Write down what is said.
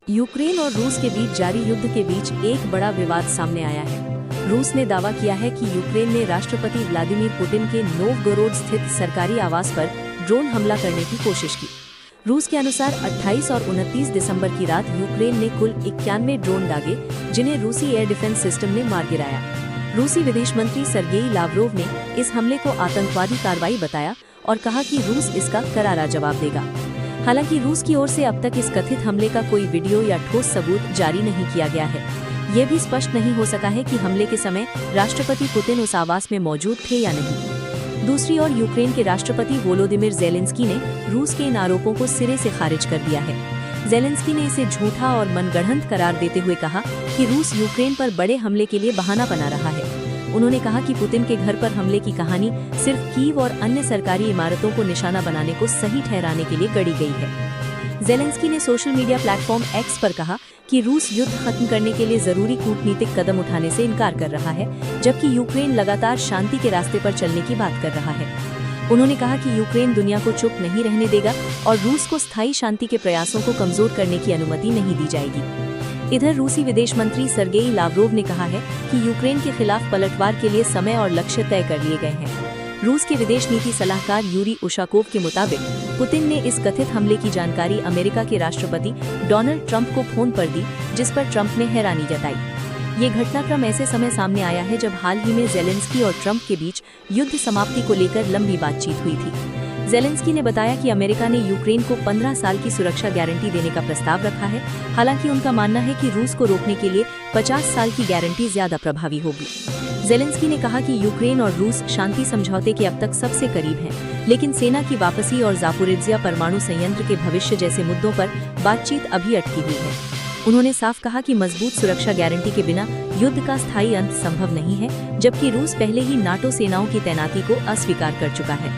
Ukraine और रूस के बीच जारी युद्ध के बीच एक बड़ा विवाद सामने आया है। रूस ने दावा किया है कि यूक्रेन ने राष्ट्रपति व्लादिमीर पुतिन के नोवगोरोड स्थित सरकारी आवास पर ड्रोन हमला करने की कोशिश की। रूस के अनुसार 28 और 29 दिसंबर की रात यूक्रेन ने कुल 91 ड्रोन दागे, जिन्हें रूसी एयर डिफेंस सिस्टम ने मार गिराया। रूसी विदेश मंत्री सर्गेई लावरोव ने इस हमले को आतंकवादी कार्रवाई बताया और कहा कि रूस इसका करारा जवाब देगा। हालांकि रूस की ओर से अब तक इस कथित हमले का कोई वीडियो या ठोस सबूत जारी नहीं किया गया है। ये भी स्पष्ट नहीं हो सका है कि हमले के समय राष्ट्रपति पुतिन उस आवास में मौजूद थे या नहीं। दूसरी ओर यूक्रेन के राष्ट्रपति वोलोदिमिर ज़ेलेंस्की ने रूस के इन आरोपों को सिरे से खारिज कर दिया है। ज़ेलेंस्की ने इसे झूठा और मनगढ़ंत करार देते हुए कहा कि रूस यूक्रेन पर बड़े हमले के लिए बहाना बना रहा है। उन्होंने कहा कि पुतिन के घर पर हमले की कहानी सिर्फ कीव और अन्य सरकारी इमारतों को निशाना बनाने को सही ठहराने के लिए गढ़ी गई है। ज़ेलेंस्की ने सोशल मीडिया प्लेटफॉर्म एक्स पर कहा कि रूस युद्ध खत्म करने के लिए जरूरी कूटनीतिक कदम उठाने से इनकार कर रहा है, जबकि यूक्रेन लगातार शांति के रास्ते पर चलने की बात कर रहा है। उन्होंने कहा कि यूक्रेन दुनिया को चुप नहीं रहने देगा और रूस को स्थायी शांति के प्रयासों को कमजोर करने की अनुमति नहीं दी जाएगी। इधर रूसी विदेश मंत्री सर्गेई लावरोव ने कहा है कि यूक्रेन के खिलाफ पलटवार के लिए समय और लक्ष्य तय कर लिए गए हैं। रूस के विदेश नीति सलाहकार यूरी उशाकोव के मुताबिक पुतिन ने इस कथित हमले की जानकारी अमेरिका के राष्ट्रपति डोनाल्ड ट्रंप को फोन पर दी, जिस पर ट्रंप ने हैरानी जताई। ये घटनाक्रम ऐसे समय सामने आया है जब हाल ही में ज़ेलेंस्की और ट्रंप के बीच युद्ध समाप्ति को लेकर लंबी बातचीत हुई थी। ज़ेलेंस्की ने बताया कि अमेरिका ने यूक्रेन को 15 साल की सुरक्षा गारंटी देने का प्रस्ताव रखा है। हालांकि उनका मानना है कि रूस को रोकने के लिए 50 साल की गारंटी ज्यादा प्रभावी होगी। ज़ेलेंस्की ने कहा कि यूक्रेन और रूस शांति समझौते के अब तक सबसे करीब हैं, लेकिन सेना की वापसी और ज़ापोरिज्जिया परमाणु संयंत्र के भविष्य जैसे मुद्दों पर बातचीत अभी अटकी हुई है। उन्होंने साफ कहा कि मजबूत सुरक्षा गारंटी के बिना युद्ध का स्थायी अंत संभव नहीं है, जबकि रूस पहले ही नाटो सेनाओं की तैनाती को अस्वीकार कर चुका है।